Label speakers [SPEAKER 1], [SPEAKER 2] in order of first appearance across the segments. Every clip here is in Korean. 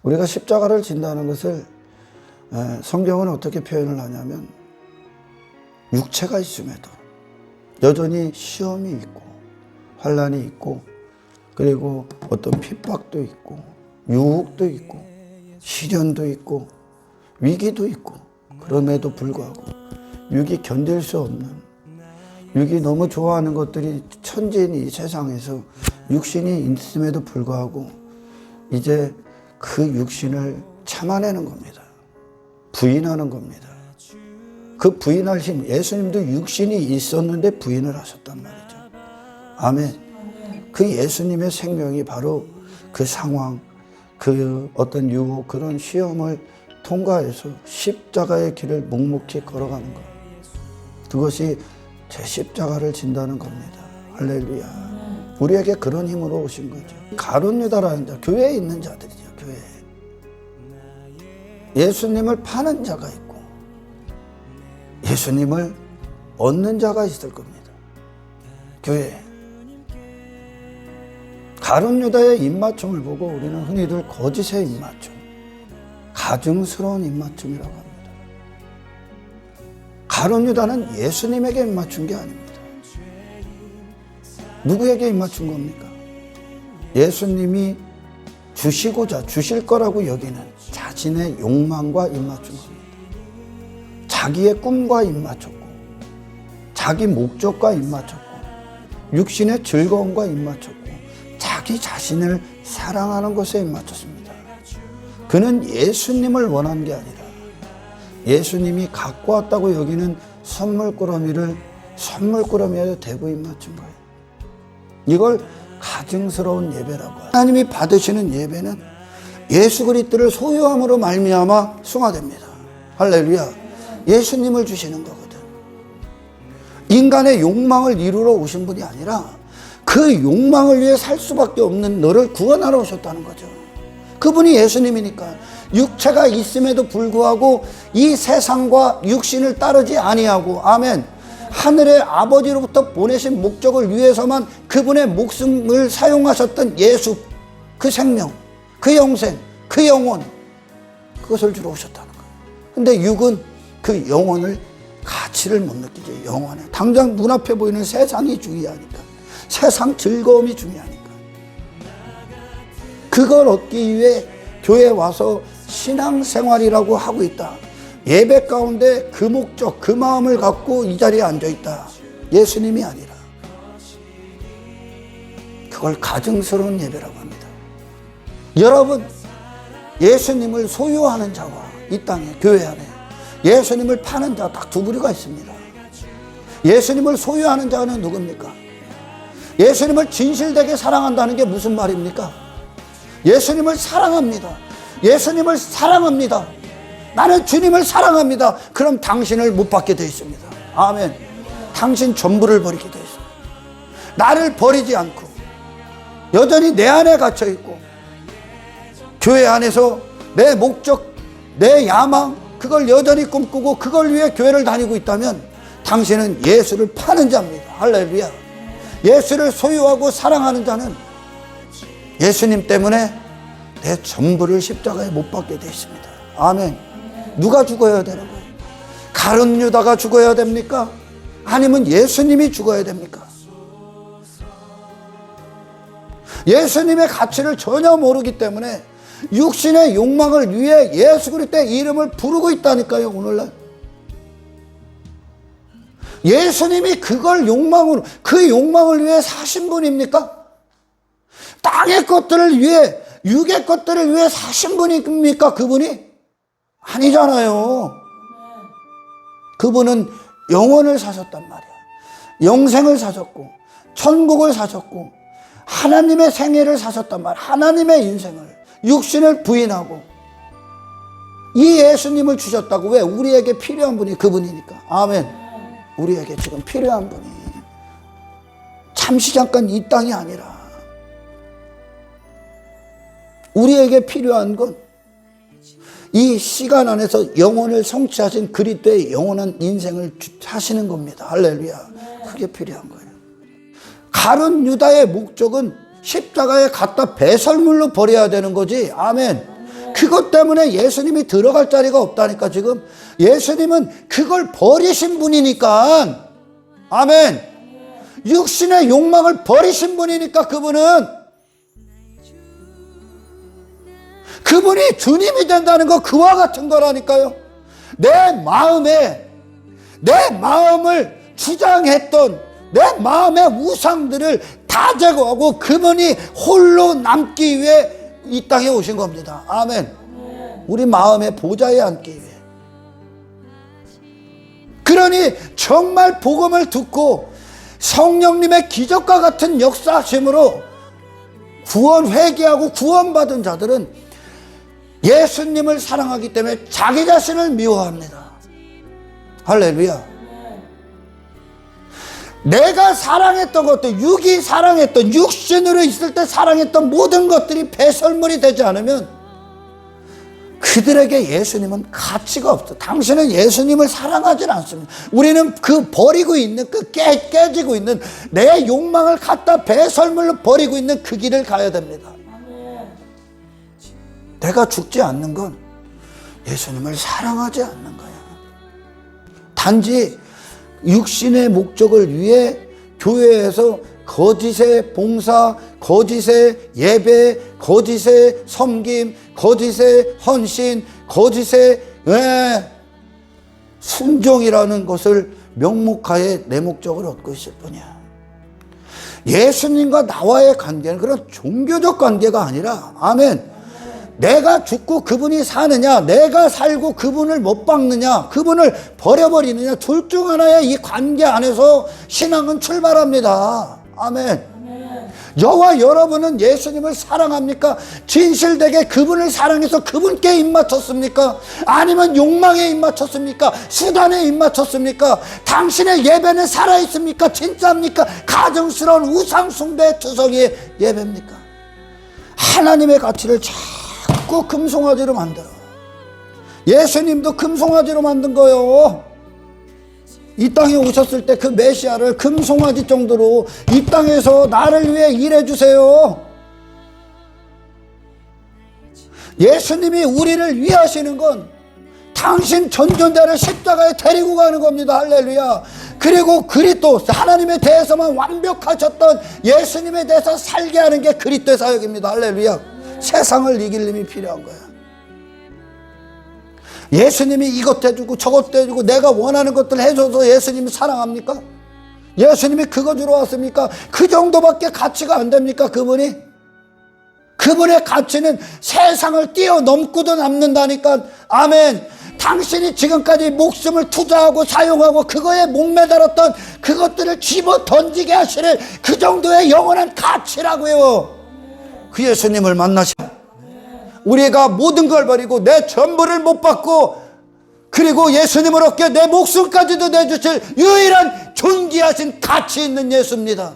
[SPEAKER 1] 우리가 십자가를 진다는 것을 성경은 어떻게 표현을 하냐면, 육체가 있음에도 여전히 시험이 있고 환난이 있고, 그리고 어떤 핍박도 있고 유혹도 있고 시련도 있고 위기도 있고, 그럼에도 불구하고 육이 견딜 수 없는, 육이 너무 좋아하는 것들이 천지인 이 세상에서 육신이 있음에도 불구하고 이제 그 육신을 참아내는 겁니다. 부인하는 겁니다. 그 부인할 힘, 예수님도 육신이 있었는데 부인을 하셨단 말이죠. 아멘. 그 예수님의 생명이 바로 그 상황, 그 어떤 유혹, 그런 시험을 통과해서 십자가의 길을 묵묵히 걸어가는 것. 그것이 제 십자가를 진다는 겁니다. 할렐루야. 우리에게 그런 힘으로 오신 거죠. 가룟 유다라는 자, 교회에 있는 자들이죠. 교회에. 예수님을 파는 자가 있고 예수님을 얻는 자가 있을 겁니다. 교회에. 가룟 유다의 입맞춤을 보고 우리는 흔히들 거짓의 입맞춤, 가증스러운 입맞춤이라고 합니다. 가룟 유다는 예수님에게 입맞춘 게 아닙니다. 누구에게 입맞춘 겁니까? 예수님이 주시고자 주실 거라고 여기는 자신의 욕망과 입맞춘 겁니다. 자기의 꿈과 입맞췄고, 자기 목적과 입맞췄고, 육신의 즐거움과 입맞췄고, 자기 자신을 사랑하는 것에 입맞췄습니다. 그는 예수님을 원한 게 아니라 예수님이 갖고 왔다고 여기는 선물꾸러미를 선물꾸러미에 대고 입맞춘 거예요. 이걸 가증스러운 예배라고 해요. 하나님이 받으시는 예배는 예수 그리스도를 소유함으로 말미암아 승화됩니다. 할렐루야. 예수님을 주시는 거거든. 인간의 욕망을 이루러 오신 분이 아니라 그 욕망을 위해 살 수밖에 없는 너를 구원하러 오셨다는 거죠. 그분이 예수님이니까 육체가 있음에도 불구하고 이 세상과 육신을 따르지 아니하고, 아멘, 하늘의 아버지로부터 보내신 목적을 위해서만 그분의 목숨을 사용하셨던 예수, 그 생명, 그 영생, 그 영혼, 그것을 주러 오셨다는 거예요. 근데 육은 그 영혼을, 가치를 못 느끼죠. 영혼에 당장 눈앞에 보이는 세상이 중요하니까, 세상 즐거움이 중요하니까, 그걸 얻기 위해 교회에 와서 신앙생활이라고 하고 있다. 예배 가운데 그 목적, 그 마음을 갖고 이 자리에 앉아있다. 예수님이 아니라. 그걸 가증스러운 예배라고 합니다. 여러분, 예수님을 소유하는 자와 이 땅에, 교회 안에 예수님을 파는 자 딱 두 부류가 있습니다. 예수님을 소유하는 자는 누굽니까? 예수님을 진실되게 사랑한다는 게 무슨 말입니까? 예수님을 사랑합니다. 예수님을 사랑합니다. 나는 주님을 사랑합니다. 그럼 당신을 못 받게 되어 있습니다. 아멘. 당신 전부를 버리게 되어 있습니다. 나를 버리지 않고 여전히 내 안에 갇혀 있고, 교회 안에서 내 목적, 내 야망, 그걸 여전히 꿈꾸고 그걸 위해 교회를 다니고 있다면 당신은 예수를 파는 자입니다. 할렐루야. 예수를 소유하고 사랑하는 자는 예수님 때문에 내 전부를 십자가에 못 박게 되어 있습니다. 아멘. 누가 죽어야 되는 거예요? 가룟 유다가 죽어야 됩니까? 아니면 예수님이 죽어야 됩니까? 예수님의 가치를 전혀 모르기 때문에 육신의 욕망을 위해 예수 그리스도의 이름을 부르고 있다니까요. 오늘날 예수님이 그걸 욕망으로, 그 욕망을 위해 사신 분입니까? 땅의 것들을 위해, 육의 것들을 위해 사신 분입니까? 그분이? 아니잖아요. 그분은 영혼을 사셨단 말이야. 영생을 사셨고, 천국을 사셨고, 하나님의 생애를 사셨단 말이야. 하나님의 인생을, 육신을 부인하고 이 예수님을 주셨다고. 왜? 우리에게 필요한 분이 그분이니까. 아멘. 우리에게 지금 필요한 분이 잠시 잠깐 이 땅이 아니라 우리에게 필요한 건 이 시간 안에서 영혼을 성취하신 그리스도의 영원한 인생을 하시는 겁니다. 할렐루야. 그게 필요한 거예요. 가룟 유다의 목적은 십자가에 갖다 배설물로 버려야 되는 거지. 아멘. 그 그것 때문에 예수님이 들어갈 자리가 없다니까. 지금 예수님은 그걸 버리신 분이니까. 아멘. 육신의 욕망을 버리신 분이니까 그분이 주님이 된다는 거 그와 같은 거라니까요. 내 마음을 주장했던 내 마음의 우상들을 다 제거하고 그분이 홀로 남기 위해 이 땅에 오신 겁니다. 아멘. 우리 마음의 보좌에 앉기 위해. 그러니 정말 복음을 듣고 성령님의 기적과 같은 역사하심으로 구원 회개하고 구원받은 자들은 예수님을 사랑하기 때문에 자기 자신을 미워합니다. 할렐루야. 내가 사랑했던 것들, 육이 사랑했던, 육신으로 있을 때 사랑했던 모든 것들이 배설물이 되지 않으면 그들에게 예수님은 가치가 없어. 당신은 예수님을 사랑하지 않습니다. 우리는 그 버리고 있는, 그 깨지고 있는 내 욕망을 갖다 배설물로 버리고 있는 그 길을 가야 됩니다. 내가 죽지 않는 건 예수님을 사랑하지 않는 거야. 단지 육신의 목적을 위해 교회에서 거짓의 봉사, 거짓의 예배, 거짓의 섬김, 거짓의 헌신, 거짓의 순종이라는 것을 명목하에 내 목적을 얻고 있을 뿐이야. 예수님과 나와의 관계는 그런 종교적 관계가 아니라, 아멘, 내가 죽고 그분이 사느냐, 내가 살고 그분을 못 박느냐, 그분을 버려버리느냐, 둘 중 하나의 이 관계 안에서 신앙은 출발합니다. 아멘. 저와 여러분은 예수님을 사랑합니까? 진실되게 그분을 사랑해서 그분께 입맞췄습니까? 아니면 욕망에 입맞췄습니까? 수단에 입맞췄습니까? 당신의 예배는 살아있습니까? 진짜입니까? 가증스러운 우상숭배의 투성이의 예배입니까? 하나님의 가치를 자꾸 금송아지로 만들어. 예수님도 금송아지로 만든 거예요. 이 땅에 오셨을 때 그 메시아를 금송아지 정도로 이 땅에서 나를 위해 일해 주세요. 예수님이 우리를 위하시는 건 당신 전존자를 십자가에 데리고 가는 겁니다. 할렐루야. 그리고 그리스도 하나님에 대해서만 완벽하셨던 예수님에 대해서 살게 하는 게 그리스도의 사역입니다. 할렐루야. 세상을 이길 힘이 필요한 거야. 예수님이 이것 해주고 저것 해주고 내가 원하는 것들 해줘서 예수님이 사랑합니까? 예수님이 그거 주러 왔습니까? 그 정도밖에 가치가 안 됩니까? 그분의 가치는 세상을 뛰어넘고도 남는다니까. 아멘. 당신이 지금까지 목숨을 투자하고 사용하고 그거에 목매달았던 그것들을 집어 던지게 하시는 그 정도의 영원한 가치라고요. 그 예수님을 만나시. 우리가 모든 걸 버리고 내 전부를 못 받고 그리고 예수님을 얻게 내 목숨까지도 내주실 유일한 존귀하신 가치 있는 예수입니다.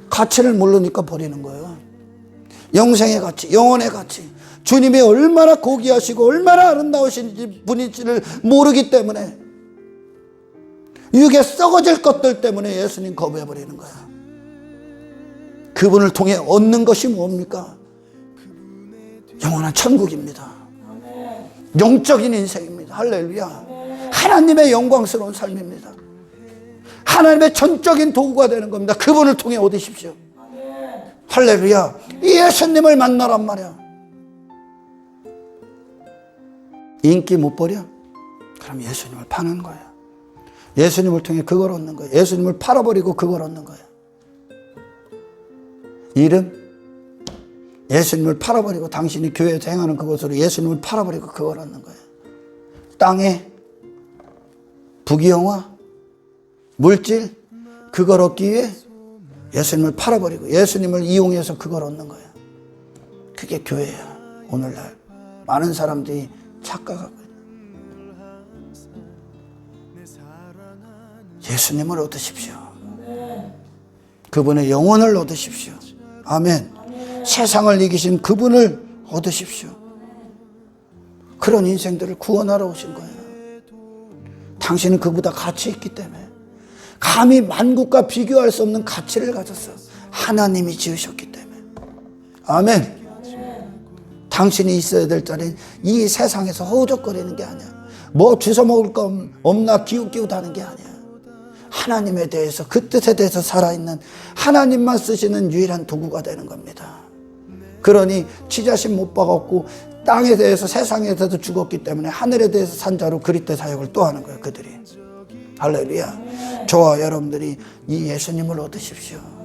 [SPEAKER 1] 가치를 모르니까 버리는 거예요. 영생의 가치, 영혼의 가치, 주님이 얼마나 고귀하시고 얼마나 아름다우신 분인지를 모르기 때문에 육에 썩어질 것들 때문에 예수님 거부해버리는 거야. 그분을 통해 얻는 것이 뭡니까? 영원한 천국입니다. 영적인 인생입니다. 할렐루야. 하나님의 영광스러운 삶입니다. 하나님의 전적인 도구가 되는 겁니다. 그분을 통해 얻으십시오. 할렐루야. 예수님을 만나란 말이야. 인기 못 버려? 그럼 예수님을 파는 거야. 예수님을 통해 그걸 얻는 거야. 예수님을 팔아버리고 그걸 얻는 거야. 이름? 예수님을 팔아버리고 당신이 교회에서 행하는 그것으로 예수님을 팔아버리고 그걸 얻는 거예요. 땅에 부귀영화, 물질, 그걸 얻기 위해 예수님을 팔아버리고 예수님을 이용해서 그걸 얻는 거예요. 그게 교회야. 오늘날 많은 사람들이 착각하고 예수님을 얻으십시오. 그분의 영혼을 얻으십시오. 아멘. 세상을 이기신 그분을 얻으십시오. 그런 인생들을 구원하러 오신 거예요. 당신은 그보다 가치 있기 때문에 감히 만국과 비교할 수 없는 가치를 가졌어. 하나님이 지으셨기 때문에. 아멘. 당신이 있어야 될 자리는 이 세상에서 허우적거리는 게 아니야. 뭐 주워 먹을 거 없나 기웃기웃하는 게 아니야. 하나님에 대해서, 그 뜻에 대해서 살아있는 하나님만 쓰시는 유일한 도구가 되는 겁니다. 그러니 취자심 못 박았고 땅에 대해서, 세상에 대해서 죽었기 때문에 하늘에 대해서 산 자로 그리스도 사역을 또 하는 거예요, 그들이. 할렐루야. 저와 여러분들이 이 예수님을 얻으십시오.